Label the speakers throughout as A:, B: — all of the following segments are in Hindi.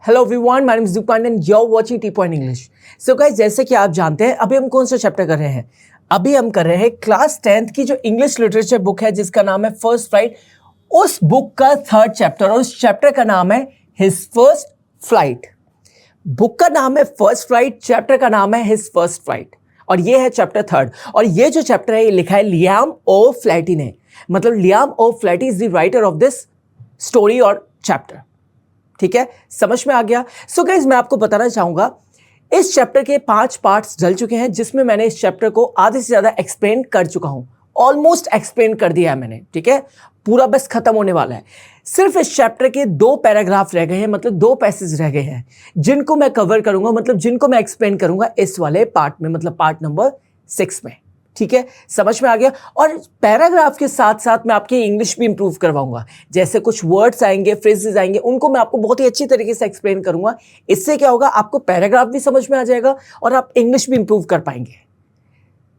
A: Hello everyone, my name is दुकान and you are watching T point English. So guys, जैसे कि आप जानते हैं अभी हम कौन सा चैप्टर कर रहे हैं। अभी हम कर रहे हैं क्लास 10th की जो इंग्लिश लिटरेचर बुक है जिसका नाम है फर्स्ट फ्लाइट। उस बुक का थर्ड चैप्टर और उस चैप्टर का नाम है हिज फर्स्ट फ्लाइट। बुक का नाम है फर्स्ट फ्लाइट, चैप्टर का नाम है हिज फर्स्ट फ्लाइट और ये है चैप्टर थर्ड। और ये जो चैप्टर है ये लिखा है लियाम ओ फ्लैटी ने। मतलब Liam O'Flaherty is the writer of this story और चैप्टर। ठीक है, समझ में आ गया। सो गाइस, मैं आपको बताना चाहूंगा इस चैप्टर के 5 पार्ट्स डल चुके हैं जिसमें मैंने इस चैप्टर को आधे से ज्यादा एक्सप्लेन कर चुका हूं। ऑलमोस्ट एक्सप्लेन कर दिया है मैंने। ठीक है, पूरा बस खत्म होने वाला है। सिर्फ इस चैप्टर के 2 पैराग्राफ रह गए हैं, मतलब 2 पैसेज रह गए हैं जिनको मैं कवर करूंगा, मतलब जिनको मैं एक्सप्लेन करूंगा इस वाले पार्ट में, मतलब पार्ट नंबर 6 में। ठीक है, समझ में आ गया। और पैराग्राफ के साथ साथ मैं आपकी इंग्लिश भी इंप्रूव करवाऊंगा। जैसे कुछ वर्ड्स आएंगे, फ्रेजेस आएंगे, उनको मैं आपको बहुत ही अच्छी तरीके से एक्सप्लेन करूंगा। इससे क्या होगा, आपको पैराग्राफ भी समझ में आ जाएगा और आप इंग्लिश भी इंप्रूव कर पाएंगे।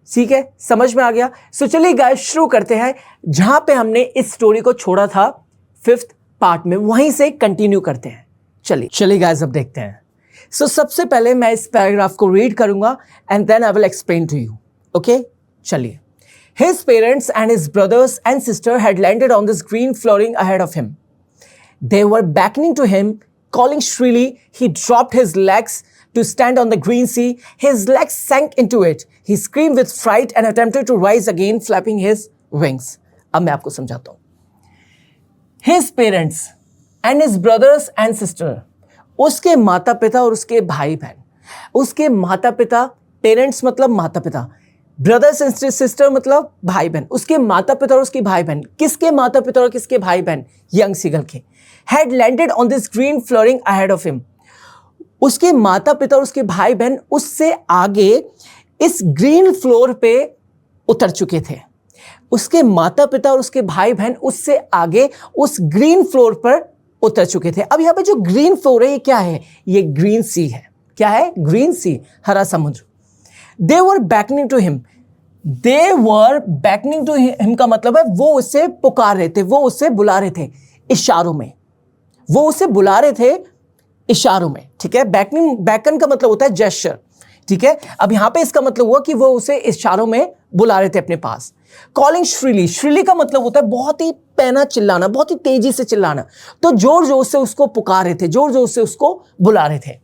A: ठीक है, समझ में आ गया। सो चलिए गाइस, शुरू करते हैं जहां पे हमने इस स्टोरी को छोड़ा था 5th पार्ट में, वहीं से कंटिन्यू करते हैं। चलिए गाइस, अब देखते हैं। सो सबसे पहले मैं इस पैराग्राफ को रीड करूंगा and then I will explain to you. Okay, चलिए। His parents and his brothers and sister had landed on this green flooring ahead of him. They were beckoning to him, calling shrilly. He dropped his legs to stand on the green sea. His legs sank into it. He screamed with fright and attempted to rise again, flapping his wings. अब मैं आपको समझाता हूँ। His parents and his brothers and sister, उसके माता पिता और उसके भाई बहन। उसके माता पिता, पेरेंट्स मतलब माता पिता, ब्रदर्स एंड सिस्टर मतलब भाई बहन। उसके माता पिता और उसके भाई बहन, किसके माता पिता और किसके भाई बहन? यंग सीगल के। Had landed on this green flooring ahead of him. उसके माता पिता और उसके भाई बहन उससे आगे इस ग्रीन फ्लोर पे उतर चुके थे। उसके माता पिता और उसके भाई बहन उससे आगे उस ग्रीन फ्लोर पर उतर चुके थे। अब यहां पे जो ग्रीन फ्लोर है ये क्या है? ये ग्रीन सी है। क्या है? ग्रीन सी, हरा समुद्र। They were beckoning to him. They were beckoning to him का मतलब है वो उससे पुकार रहे थे, वो उससे बुला रहे थे इशारों में। वो उसे बुला रहे थे इशारों में। ठीक है, बैकन का मतलब होता है जेस्चर। ठीक है, अब यहां पे इसका मतलब हुआ कि वो उसे इशारों में बुला रहे थे अपने पास। कॉलिंग श्रीली, श्रीली का मतलब होता है बहुत ही पैना चिल्लाना, बहुत ही तेजी से चिल्लाना। तो जोर जोर से उसको पुकार रहे थे, जोर जोर से उसको बुला रहे थे।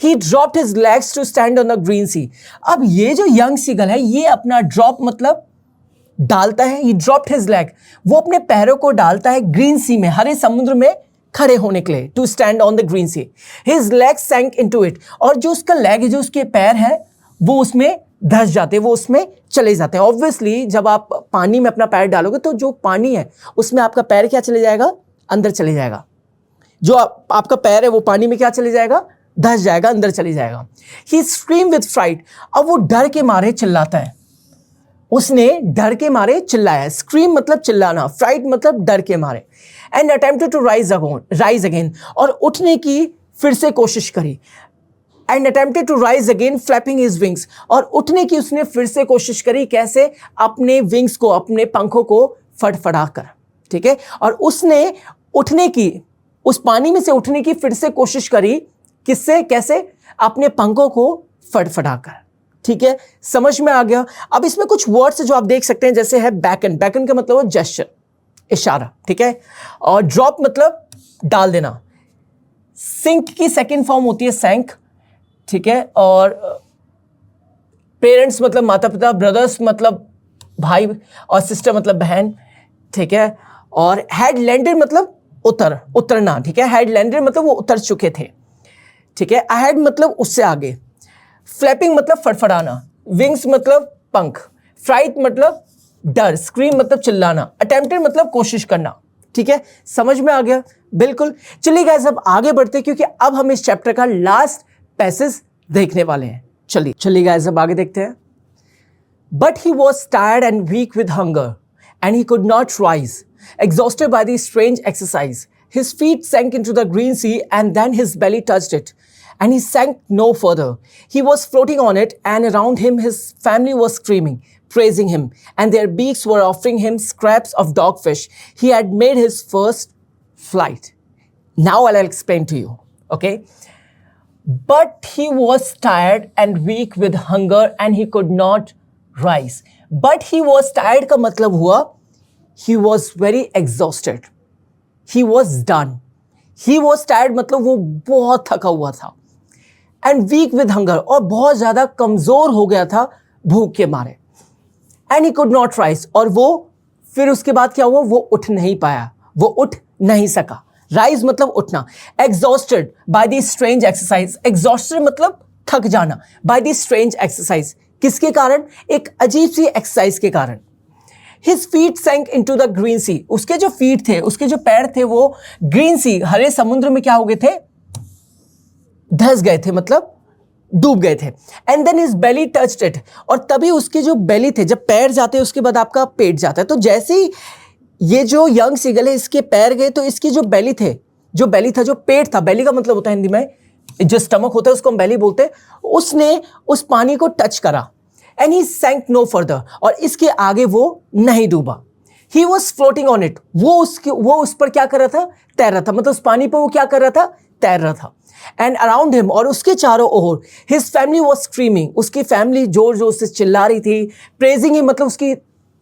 A: He dropped his legs to stand on the green sea. अब ये जो यंग सीगल है ये अपना ड्रॉप मतलब डालता है। He dropped his leg. वो अपने पैरों को डालता है ग्रीन सी में, हरे समुद्र में खड़े होने के लिए। To stand on the green sea. His legs sank into it. और जो उसका लेग है, जो उसके पैर है, वो उसमें धंस जाते हैं, वो उसमें चले जाते हैं। ऑब्वियसली जब आप पानी में अपना पैर डालोगे तो जो पानी है उसमें आपका पैर क्या चले जाएगा? अंदर चले जाएगा। जो आपका पैर है वो पानी में क्या चले जाएगा? धंस जाएगा, अंदर चली जाएगा। He screamed with fright. अब वो डर के मारे चिल्लाता है। उसने डर के मारे चिल्लाया। Scream मतलब चिल्लाना, fright मतलब डर के मारे। And attempted to rise again. और उठने की फिर से कोशिश करी। And attempted to rise again, flapping his wings. और उठने की उसने फिर से कोशिश करी। कैसे? अपने विंग्स को, अपने पंखों को फड़फड़ा कर। ठीक है, और उसने उठने की, उस पानी में से उठने की फिर से कोशिश करी। किससे? कैसे? अपने पंखों को फड़फड़ाकर। ठीक है, समझ में आ गया। अब इसमें कुछ वर्ड्स जो आप देख सकते हैं, जैसे है बैकन। बैकन का मतलब है जेस्चर, इशारा। ठीक है, और ड्रॉप मतलब डाल देना। सिंक की सेकंड फॉर्म होती है सैंक। ठीक है, और पेरेंट्स मतलब माता पिता, ब्रदर्स मतलब भाई और सिस्टर मतलब बहन। ठीक है, और हैड लैंडेड मतलब उतरना। ठीक है, हैड लैंडेड मतलब वो उतर चुके थे। ठीक है, अहेड मतलब उससे आगे। फ्लैपिंग मतलब फड़फड़ाना। विंग्स मतलब पंख। फ्राइट मतलब डर। स्क्रीम मतलब चिल्लाना। अटेम्प्टेड मतलब कोशिश करना। ठीक है, समझ में आ गया? बिल्कुल। चलिए गाइस, अब आगे बढ़ते हैं क्योंकि अब हम इस चैप्टर का लास्ट पैसेज देखने वाले हैं। चलिए गाइस, अब आगे देखते हैं। But he was tired and weak with hunger and he could not rise, exhausted by the strange exercise. His feet sank into the green sea and then his belly touched it. And he sank no further. He was floating on it and around him his family was screaming, praising him, and their beaks were offering him scraps of dogfish. He had made his first flight. Now I'll explain to you. Okay, but he was tired and weak with hunger and he could not rise. But he was tired का मतलब हुआ he was very exhausted, he was done. He was tired मतलब वो बहुत थका हुआ था, and weak with hunger और बहुत ज्यादा कमजोर हो गया था भूख के मारे, and he could not rise और वो फिर उसके बाद क्या हुआ, वो उठ नहीं पाया, वो उठ नहीं सका. राइज मतलब उठना. Exhausted by the strange exercise, exhausted मतलब थक जाना. बाय द स्ट्रेंज एक्सरसाइज, किसके कारण, एक अजीब सी एक्सरसाइज के कारण. His feet sank into the green sea, उसके जो फीट थे, उसके जो पैर थे वो ग्रीन सी हरे समुद्र में क्या हो गए थे, धस गए थे, मतलब डूब गए थे. And then his belly touched it, और तभी उसके जो बेली थे, जब पैर जाते हैं उसके बाद आपका पेट जाता है, तो जैसे ही ये जो यंग सीगल है इसके पैर गए तो इसकी जो बेली थे, जो बेली था, जो पेट था, बेली का मतलब होता है हिंदी में जो स्टमक होता है उसको हम बेली बोलते हैं, उसने उस पानी को टच करा. एंड ही सैंक नो फर्दर, और इसके आगे वो नहीं डूबा. He was floating on it, वो उस पर क्या कर रहा था, तैर रहा था, मतलब उस पानी पर वो क्या कर रहा था, तैर रहा था. एंड अराउंड हिम, और उसके चारों ओर, हिज फैमिली वॉज स्क्रीमिंग, उसकी फैमिली जोर जोर से चिल्ला रही थी. प्रेजिंग हिम मतलब उसकी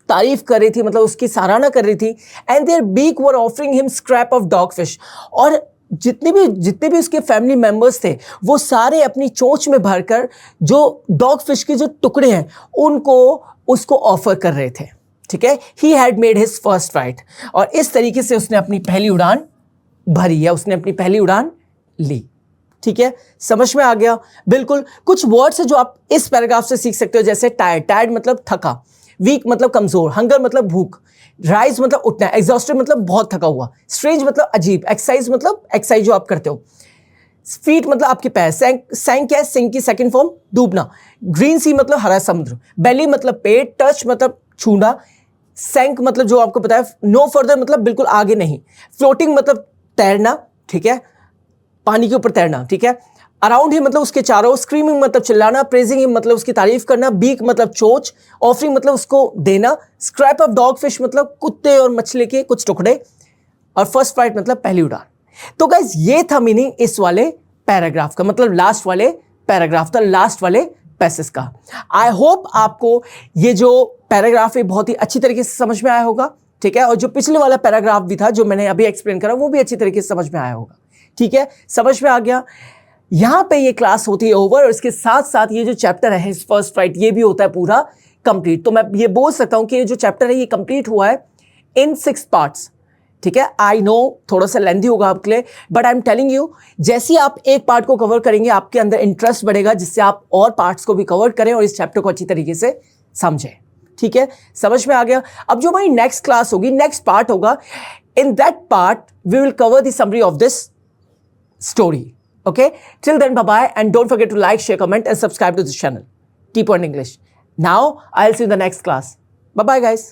A: तारीफ कर रही थी, मतलब उसकी सराहना कर रही थी. And there beak were offering him scrap of dogfish, और जितने भी उसके फैमिली मेंबर्स थे वो सारे अपनी चोंच में भरकर जो डॉग फिश के जो टुकड़े हैं उनको उसको ऑफर कर रहे थे. ठीक है, he had made his first flight, और इस तरीके से उसने अपनी पहली उड़ान भरी है, उसने अपनी पहली उड़ान ली. ठीक है, समझ में आ गया. बिल्कुल. कुछ वर्ड्स है जो आप इस पैराग्राफ से सीख सकते हो, जैसे टायर्ड, टायर्ड मतलब थका, वीक मतलब कमजोर, हंगर मतलब भूख, राइज मतलब उठना, एग्जॉस्टेड मतलब बहुत थका हुआ, स्ट्रेंज मतलब अजीब, एक्सरसाइज मतलब एक्सरसाइज जो आप करते हो, फीट मतलब आपके पैर, सैंक क्या है, सिंक की सेकंड फॉर्म डूबना, ग्रीन सी मतलब हरा समुद्र, बेली मतलब पेट, टच मतलब छूना, सैंक मतलब जो आपको पता है, नो फर्दर मतलब बिल्कुल आगे नहीं, फ्लोटिंग मतलब तैरना. ठीक है, पानी के ऊपर तैरना. ठीक है, अराउंड ही मतलब उसके चारों, स्क्रीमिंग मतलब चिल्लाना, प्रेजिंग ही मतलब उसकी तारीफ करना, बीक मतलब चोंच, ऑफरिंग मतलब उसको देना, स्क्रैप ऑफ डॉग फिश मतलब कुत्ते और मछली के कुछ टुकड़े, और फर्स्ट फ्लाइट मतलब पहली उड़ान. तो गाइस ये था मीनिंग इस वाले पैराग्राफ का, मतलब लास्ट वाले पैराग्राफ था, लास्ट वाले पैसेज का. आई होप आपको ये जो पैराग्राफ है बहुत ही अच्छी तरीके से समझ में आया होगा. ठीक है, और जो पिछले वाला पैराग्राफ भी था जो मैंने अभी एक्सप्लेन करा वो भी अच्छी तरीके से समझ में आया होगा. ठीक है, समझ में आ गया. यहां पे ये क्लास होती है ओवर, और इसके साथ साथ ये जो चैप्टर है फर्स्ट फ्लाइट ये भी होता है पूरा कंप्लीट. तो मैं ये बोल सकता हूं कि ये जो चैप्टर है ये कंप्लीट हुआ है इन 6 पार्ट्स. ठीक है, आई नो थोड़ा सा लेंथी होगा आपके लिए, but I am telling you, जैसे आप एक पार्ट को कवर करेंगे आपके अंदर इंटरेस्ट बढ़ेगा, जिससे आप और पार्ट्स को भी कवर करें और इस चैप्टर को अच्छी तरीके से समझें. ठीक है, समझ में आ गया. अब जो हमारी नेक्स्ट क्लास होगी, नेक्स्ट पार्ट होगा, in that part we will cover the summary of this story. Okay, till then, bye bye, and don't forget to like, share, comment and subscribe to this channel, T Point English. Now I'll see you in the next class. Bye bye guys.